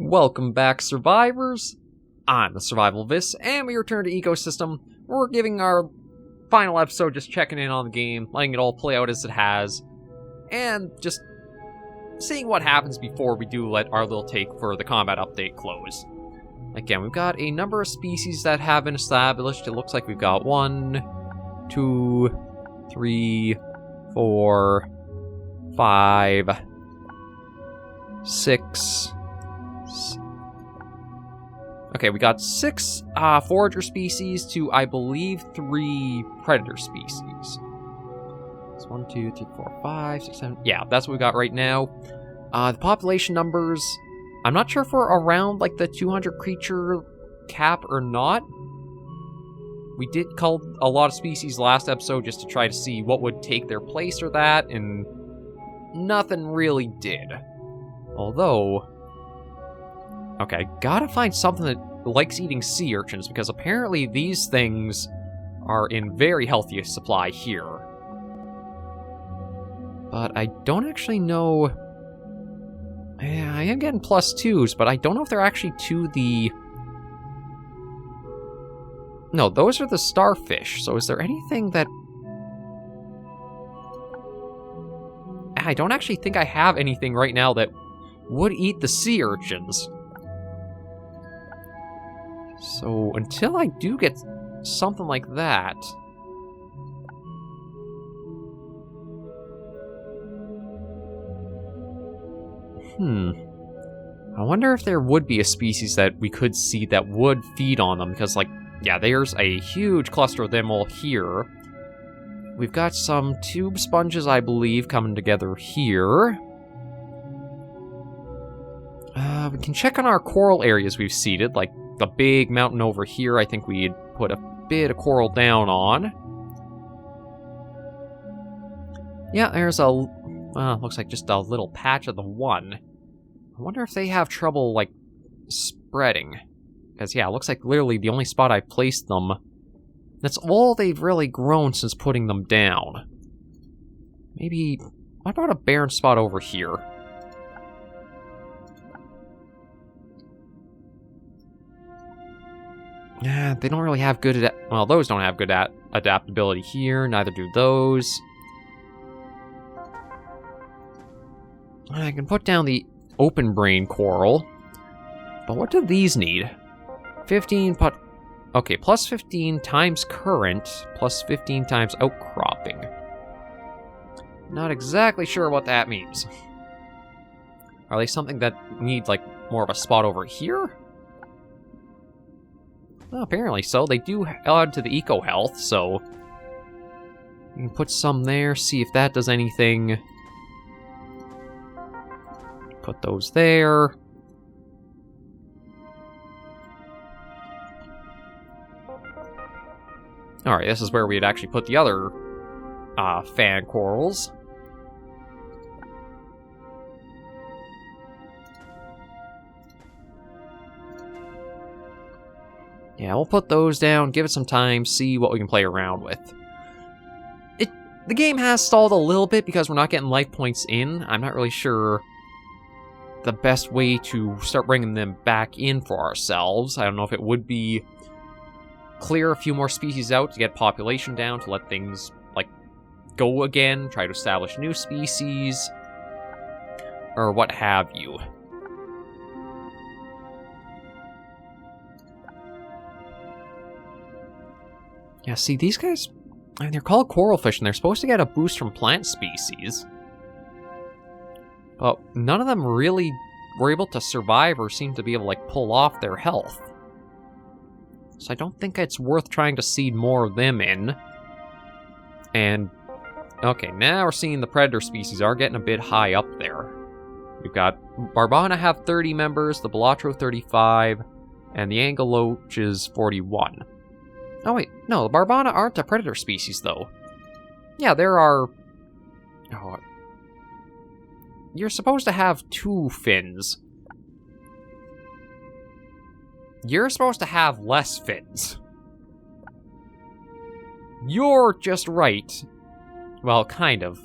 Welcome back, survivors! I'm the SurvivalVis, and we return to Ecosystem. We're giving our final episode, just checking in on the game, letting it all play out as it has, and just seeing what happens before we do let our little take for the combat update close. Again, we've got a number of species that have been established. It looks like we've got 1, 2, 3, 4, 5, 6... Okay, we got 6 forager species to, I believe, 3 predator species. It's 1, 2, 3, 4, 5, 6, 7... Yeah, that's what we got right now. The population numbers... I'm not sure if we're around, like, the 200 creature cap or not. We did cull a lot of species last episode just to try to see what would take their place or that, and nothing really did. Although... Okay, gotta find something that likes eating sea urchins, because apparently these things are in very healthy supply here. But I don't actually know... I am getting +2s, but I don't know if they're actually to the... No, those are the starfish, so is there anything that... I don't actually think I have anything right now that would eat the sea urchins. So, until I do get something like that... I wonder if there would be a species that we could see that would feed on them, because, like, yeah, there's a huge cluster of them all here. We've got some tube sponges, I believe, coming together here. We can check on our coral areas we've seeded, like the big mountain over here. I think we'd put a bit of coral down on. Yeah, there's a... looks like just a little patch of the one. I wonder if they have trouble, like, spreading. Because, yeah, it looks like literally the only spot I placed them... That's all they've really grown since putting them down. Maybe... What about a barren spot over here? Yeah, they don't really have good... Well, those don't have good adaptability here. Neither do those. I can put down the open brain coral. But what do these need? 15 pot... Okay, plus 15 times current, plus 15 times outcropping. Not exactly sure what that means. Are they something that need, like, more of a spot over here? Well, apparently so. They do add to the eco health, so... We can put some there, see if that does anything. Put those there. Alright, this is where we'd actually put the other fan corals. Yeah, we'll put those down, give it some time, see what we can play around with. The game has stalled a little bit because we're not getting life points in. I'm not really sure the best way to start bringing them back in for ourselves. I don't know if it would be clear a few more species out to get population down, to let things, like, go again, try to establish new species, or what have you. Yeah, see, these guys, I mean, they're called coral fish, and they're supposed to get a boost from plant species. But none of them really were able to survive or seem to be able to, like, pull off their health. So I don't think it's worth trying to seed more of them in. And, okay, now we're seeing the predator species are getting a bit high up there. We've got Barbana have 30 members, the Balatro 35, and the Angeloach is 41. Oh wait, no, the Barbana aren't a predator species, though. Yeah, there are... Oh, you're supposed to have 2 fins. You're supposed to have less fins. You're just right. Well, kind of.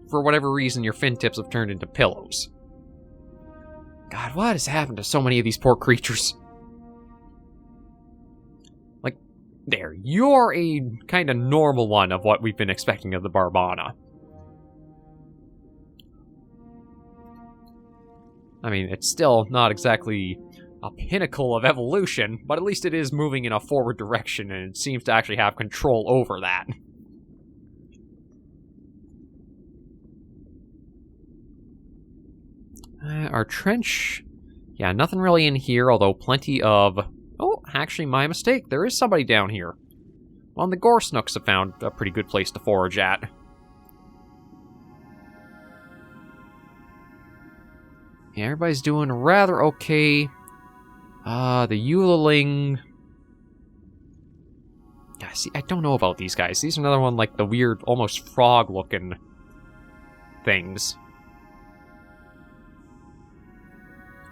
For whatever reason, your fin tips have turned into pillows. God, what has happened to so many of these poor creatures? Like, there, you're a kind of normal one of what we've been expecting of the Barbana. I mean, it's still not exactly a pinnacle of evolution, but at least it is moving in a forward direction, and it seems to actually have control over that. Our trench... Yeah, nothing really in here, although plenty of... Oh, actually, my mistake. There is somebody down here. Well, the Gore Snooks have found a pretty good place to forage at. Yeah, everybody's doing rather okay. The Eulaling... Yeah, see, I don't know about these guys. These are another one like the weird, almost frog-looking things.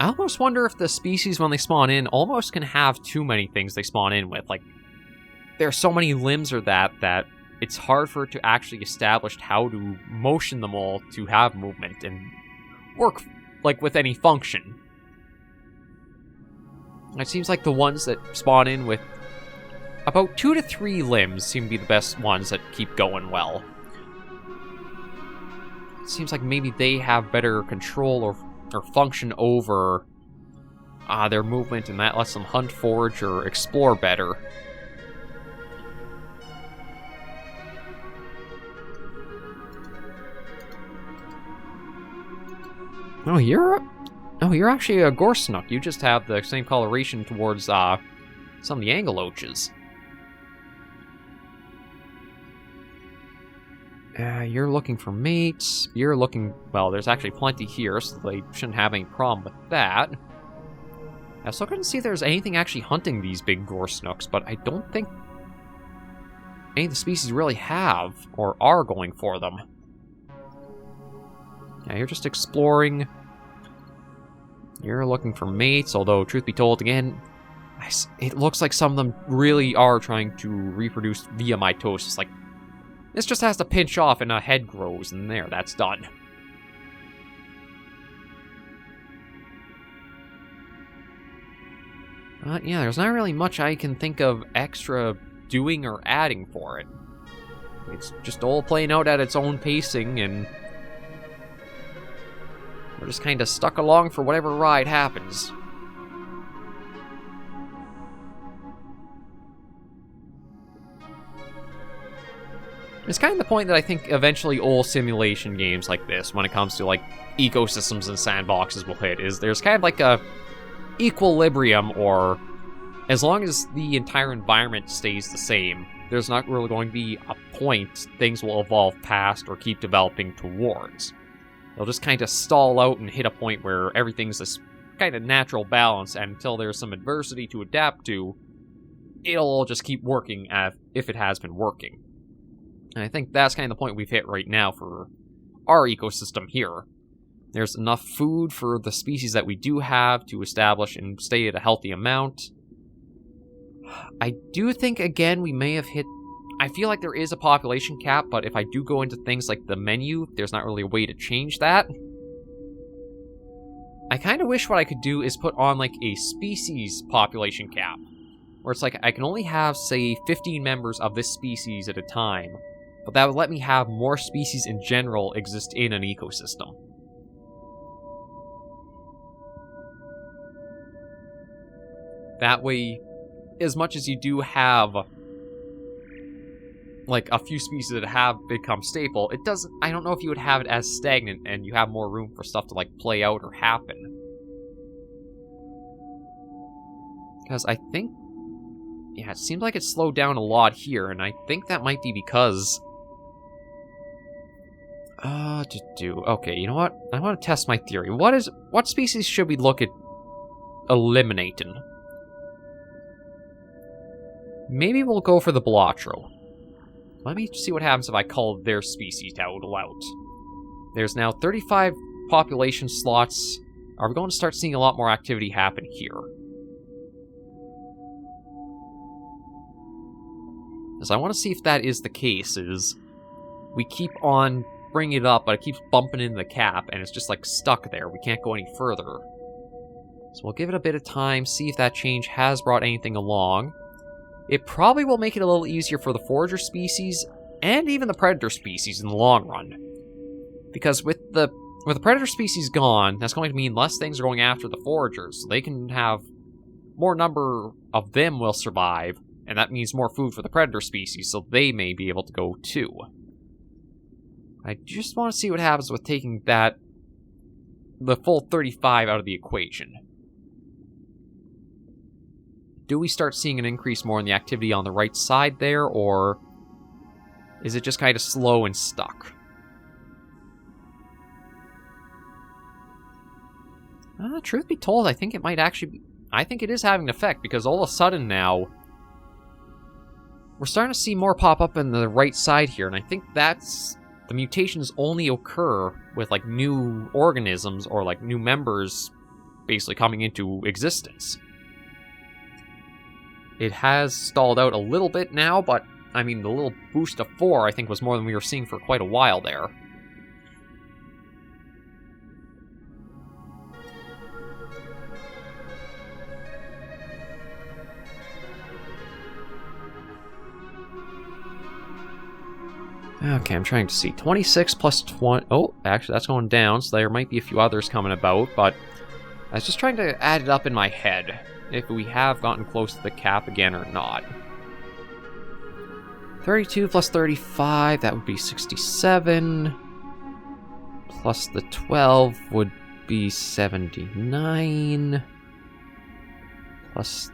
I almost wonder if the species, when they spawn in, almost can have too many things they spawn in with. Like, there are so many limbs or that it's hard for it to actually establish how to motion them all to have movement and work, like, with any function. It seems like the ones that spawn in with about 2 to 3 limbs seem to be the best ones that keep going well. It seems like maybe they have better control or function over their movement, and that lets them hunt, forage, or explore better. Oh, you're actually a Gore Snook. You just have the same coloration towards some of the Angeloaches. You're looking for mates. You're looking... Well, there's actually plenty here, so they shouldn't have any problem with that. I still couldn't see if there's anything actually hunting these big Gore Snooks, but I don't think any of the species really have or are going for them. Yeah, you're just exploring. You're looking for mates, although, truth be told, again, it looks like some of them really are trying to reproduce via mitosis. Like, this just has to pinch off and a head grows, and there, that's done. Yeah, there's not really much I can think of extra doing or adding for it. It's just all playing out at its own pacing, and we're just kind of stuck along for whatever ride happens. It's kind of the point that I think eventually all simulation games like this, when it comes to like ecosystems and sandboxes, will hit, is there's kind of like a equilibrium, or as long as the entire environment stays the same, there's not really going to be a point things will evolve past or keep developing towards. They'll just kind of stall out and hit a point where everything's this kind of natural balance, and until there's some adversity to adapt to, it'll all just keep working if it has been working. And I think that's kind of the point we've hit right now for our ecosystem here. There's enough food for the species that we do have to establish and stay at a healthy amount. I do think, again, we may have hit... I feel like there is a population cap, but if I do go into things like the menu, there's not really a way to change that. I kind of wish what I could do is put on, like, a species population cap, where it's like I can only have, say, 15 members of this species at a time, but that would let me have more species in general exist in an ecosystem. That way, as much as you do have like a few species that have become staple, it doesn't... I don't know if you would have it as stagnant and you have more room for stuff to like play out or happen. Because I think... Yeah, it seems like it slowed down a lot here, and I think that might be because... Okay, you know what? I want to test my theory. What species should we look at eliminating? Maybe we'll go for the Blotro. Let me see what happens if I call their species out loud. There's now 35 population slots. Are we going to start seeing a lot more activity happen here? Because I want to see if that is the case, is we keep on bringing it up, but it keeps bumping into the cap, and it's just like stuck there. We can't go any further. So we'll give it a bit of time, see if that change has brought anything along. It probably will make it a little easier for the forager species and even the predator species in the long run. Because with the predator species gone, that's going to mean less things are going after the foragers. So they can have more number of them will survive, and that means more food for the predator species, so they may be able to go too. I just want to see what happens with taking the full 35 out of the equation. Do we start seeing an increase more in the activity on the right side there, or is it just kind of slow and stuck? Truth be told, I think it might actually be... I think it is having an effect, because all of a sudden now, we're starting to see more pop up in the right side here, and I think that's... The mutations only occur with, like, new organisms or, like, new members basically coming into existence. It has stalled out a little bit now, but, I mean, the little boost of 4, I think, was more than we were seeing for quite a while there. Okay, I'm trying to see. 26 plus 20... Oh, actually, that's going down, so there might be a few others coming about, but I was just trying to add it up in my head, if we have gotten close to the cap again or not. 32 plus 35, that would be 67. Plus the 12 would be 79. Plus...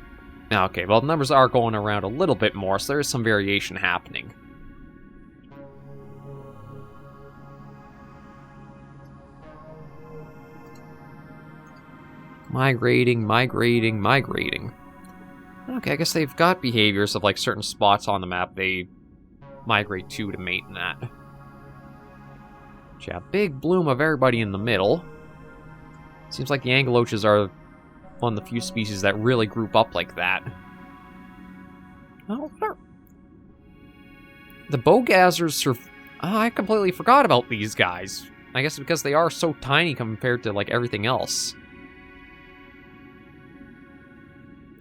Okay, well, the numbers are going around a little bit more, so there is some variation happening. Migrating. Okay, I guess they've got behaviors of, like, certain spots on the map they migrate to mate in that. But yeah, big bloom of everybody in the middle. Seems like the Angeloches are one of the few species that really group up like that. Oh, the Bowgazzers are... Oh, I completely forgot about these guys. I guess because they are so tiny compared to, like, everything else.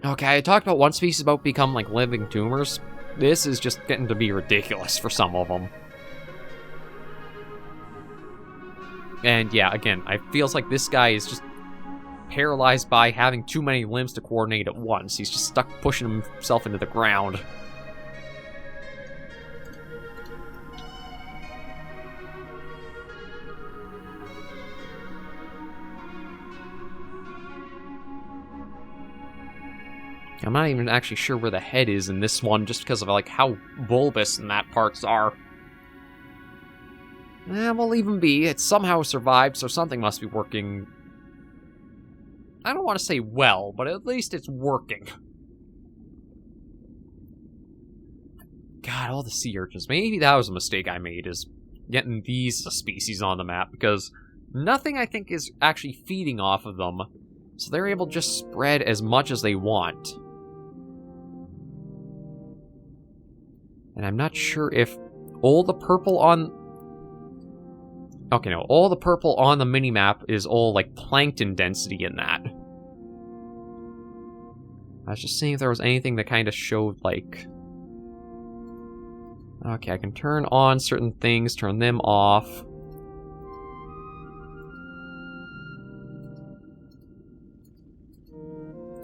Okay, I talked about one species about become, like, living tumors. This is just getting to be ridiculous for some of them. And yeah, again, it feels like this guy is just paralyzed by having too many limbs to coordinate at once. He's just stuck pushing himself into the ground. I'm not even actually sure where the head is in this one, just because of, like, how bulbous in that parts are. We'll leave him be. It somehow survived, so something must be working... I don't want to say well, but at least it's working. God, all the sea urchins. Maybe that was a mistake I made, is getting these species on the map, because nothing, I think, is actually feeding off of them, so they're able to just spread as much as they want. And I'm not sure if all the purple on... Okay, no, all the purple on the minimap is all, like, plankton density in that. I was just seeing if there was anything that kind of showed, like... Okay, I can turn on certain things, turn them off.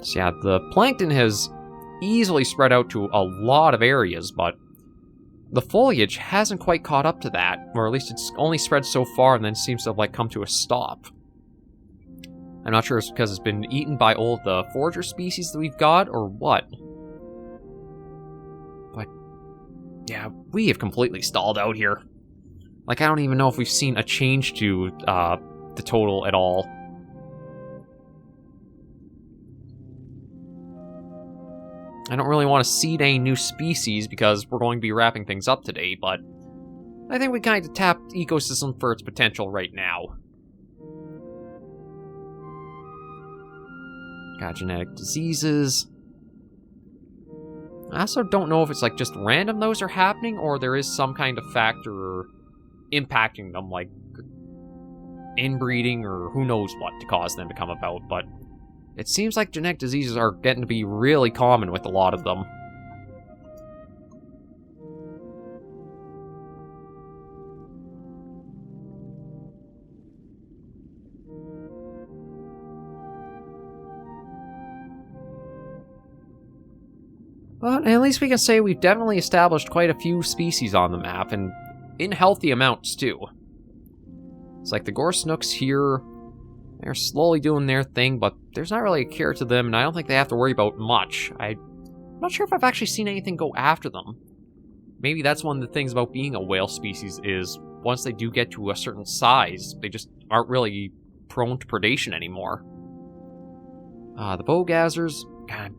So yeah, the plankton has easily spread out to a lot of areas, but the foliage hasn't quite caught up to that, or at least it's only spread so far and then seems to have, like, come to a stop. I'm not sure if it's because it's been eaten by all of the forager species that we've got, or what. But, yeah, we have completely stalled out here. Like, I don't even know if we've seen a change to the total at all. I don't really want to seed any new species because we're going to be wrapping things up today, but I think we kind of tapped ecosystem for its potential right now. Got genetic diseases. I also don't know if it's, like, just random those are happening, or there is some kind of factor impacting them, like inbreeding or who knows what, to cause them to come about, but it seems like genetic diseases are getting to be really common with a lot of them. But at least we can say we've definitely established quite a few species on the map, and in healthy amounts, too. It's like the gore snooks here, they're slowly doing their thing, but there's not really a cure to them, and I don't think they have to worry about much. I'm not sure if I've actually seen anything go after them. Maybe that's one of the things about being a whale species is, once they do get to a certain size, they just aren't really prone to predation anymore. The bowgazzers, God,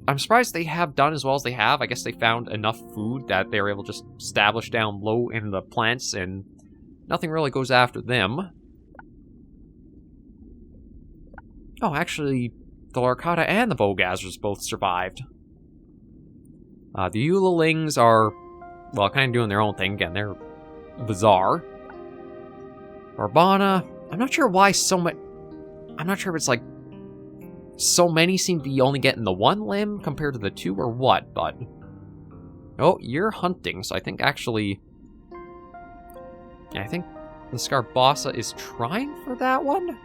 I'm surprised they have done as well as they have. I guess they found enough food that they were able to just establish down low in the plants, and nothing really goes after them. Oh, actually, the Larcata and the bowgazzers both survived. The Eulolings are, well, kind of doing their own thing. Again, they're bizarre. Barbana, I'm not sure why so much. I'm not sure if it's like so many seem to be only getting the one limb compared to the two or what, but... Oh, you're hunting, so I think actually... I think the Scarbossa is trying for that one?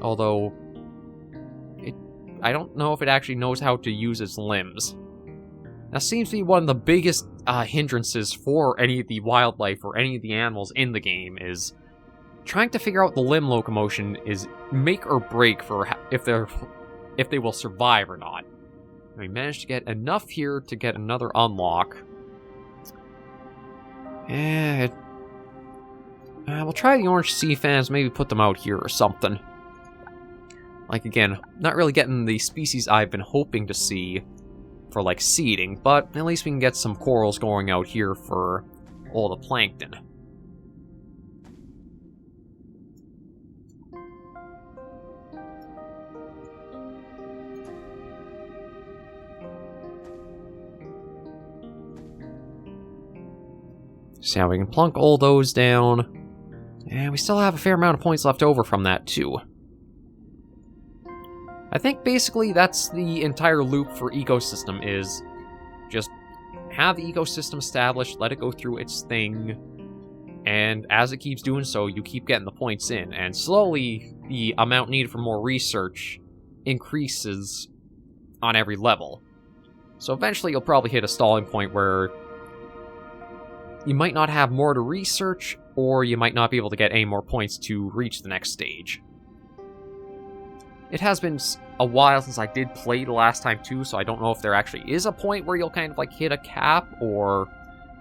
Although... I don't know if it actually knows how to use its limbs. That seems to be one of the biggest hindrances for any of the wildlife or any of the animals in the game, is trying to figure out the limb locomotion is make or break for if they will survive or not. We managed to get enough here to get another unlock. And we'll try the orange sea fans, maybe put them out here or something. Like, again, not really getting the species I've been hoping to see for, like, seeding, but at least we can get some corals going out here for all the plankton. See how we can plunk all those down. And we still have a fair amount of points left over from that, too. I think basically that's the entire loop for ecosystem, is just have the ecosystem established, let it go through its thing, and as it keeps doing so, you keep getting the points in, and slowly the amount needed for more research increases on every level. So eventually you'll probably hit a stalling point where you might not have more to research, or you might not be able to get any more points to reach the next stage. It has been a while since I did play the last time too, so I don't know if there actually is a point where you'll kind of like hit a cap, or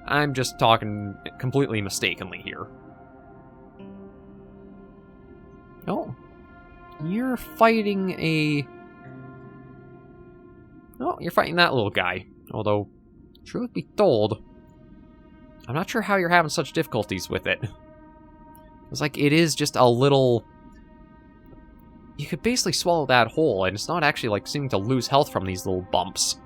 I'm just talking completely mistakenly here. Oh, you're fighting a... Oh, you're fighting that little guy. Although, truth be told, I'm not sure how you're having such difficulties with it. It's like it is just a little... You could basically swallow that whole, and it's not actually like seeming to lose health from these little bumps.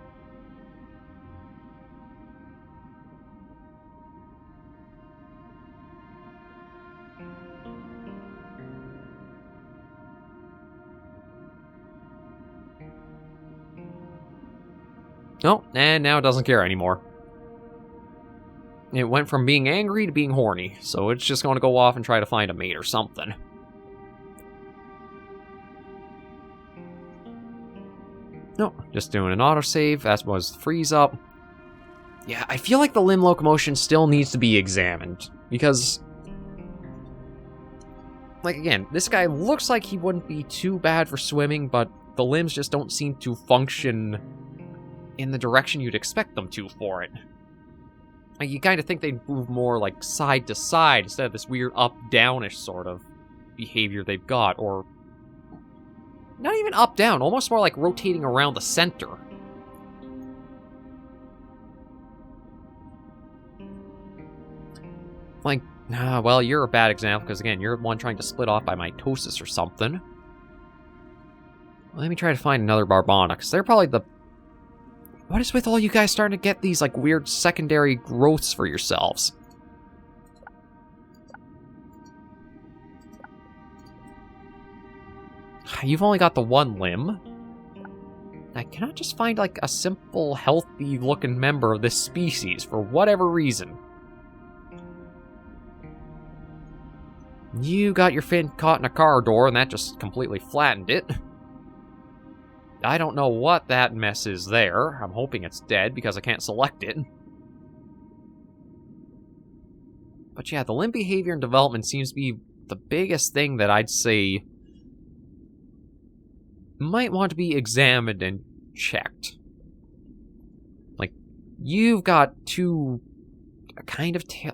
Oh, and now it doesn't care anymore. It went from being angry to being horny, so it's just going to go off and try to find a mate or something. No, just doing an autosave. That was freeze up. Yeah, I feel like the limb locomotion still needs to be examined, because... Like, again, this guy looks like he wouldn't be too bad for swimming, but the limbs just don't seem to function in the direction you'd expect them to for it. Like, you kind of think they'd move more, like, side to side instead of this weird up-downish sort of behavior they've got, or... Not even up-down, almost more like rotating around the center. Like, well, you're a bad example, because again, you're the one trying to split off by mitosis or something. Let me try to find another Barbana, because they're probably the... What is with all you guys starting to get these, like, weird secondary growths for yourselves? You've only got the one limb. I cannot just find, like, a simple, healthy-looking member of this species for whatever reason. You got your fin caught in a car door, and that just completely flattened it. I don't know what that mess is there. I'm hoping it's dead, because I can't select it. But yeah, the limb behavior and development seems to be the biggest thing that I'd say might want to be examined and checked. Like, you've got two kind of tail.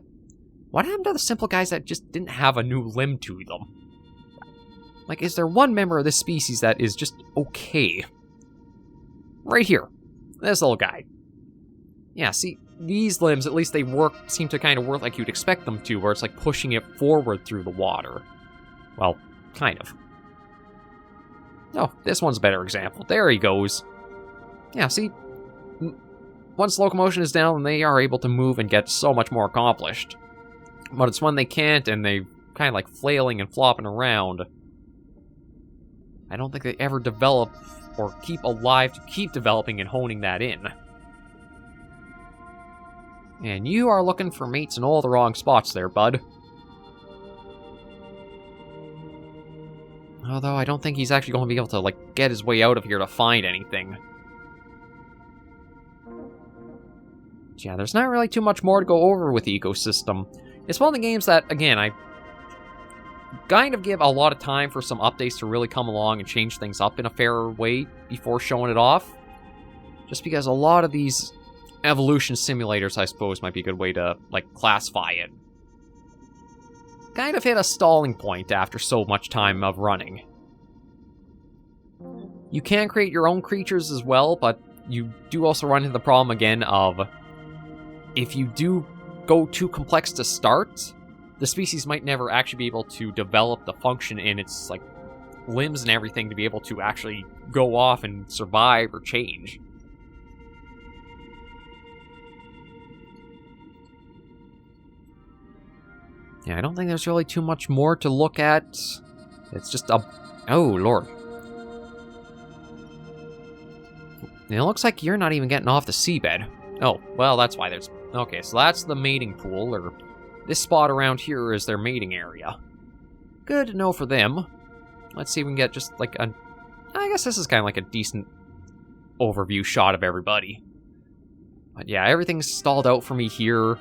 What happened to the simple guys that just didn't have a new limb to them? Like, is there one member of this species that is just okay? Right here. This little guy. Yeah, see, these limbs, at least they seem to kind of work like you'd expect them to, where it's like pushing it forward through the water. Well, kind of. Oh, this one's a better example. There he goes. Yeah, see, once locomotion is down, they are able to move and get so much more accomplished. But it's when they can't and they kind of like flailing and flopping around. I don't think they ever develop or keep alive to keep developing and honing that in. And you are looking for mates in all the wrong spots there, bud. Although I don't think he's actually going to be able to, like, get his way out of here to find anything. Yeah, there's not really too much more to go over with the ecosystem. It's one of the games that, again, I kind of give a lot of time for some updates to really come along and change things up in a fairer way before showing it off. Just because a lot of these evolution simulators, I suppose, might be a good way to, like, classify it. Kind of hit a stalling point after so much time of running. You can create your own creatures as well, but you do also run into the problem again of if you do go too complex to start, the species might never actually be able to develop the function in its, like, limbs and everything to be able to actually go off and survive or change. Yeah, I don't think there's really too much more to look at. It's just a... Oh, Lord. And it looks like you're not even getting off the seabed. Oh, well, that's why there's... Okay, so that's the mating pool, or... This spot around here is their mating area. Good to know for them. Let's see if we can get just, like, a... I guess this is kind of like a decent overview shot of everybody. But yeah, everything's stalled out for me here.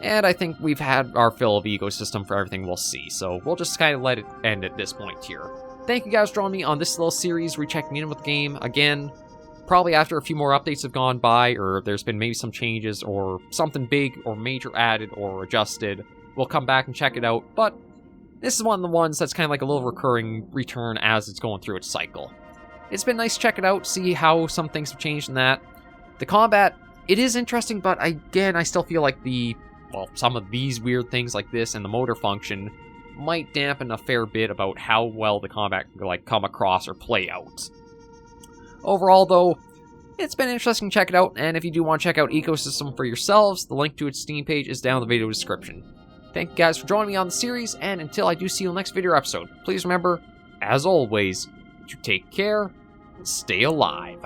And I think we've had our fill of ecosystem for everything we'll see, so we'll just kind of let it end at this point here. Thank you guys for joining me on this little series, rechecking in with the game. Again, probably after a few more updates have gone by, or there's been maybe some changes, or something big or major added or adjusted, we'll come back and check it out, but this is one of the ones that's kind of like a little recurring return as it's going through its cycle. It's been nice to check it out, see how some things have changed in that. The combat, it is interesting, but again, I still feel like some of these weird things like this and the motor function might dampen a fair bit about how well the combat can, like, come across or play out. Overall, though, it's been interesting to check it out, and if you do want to check out Ecosystem for yourselves, the link to its Steam page is down in the video description. Thank you guys for joining me on the series, and until I do see you in the next video episode, please remember, as always, to take care and stay alive.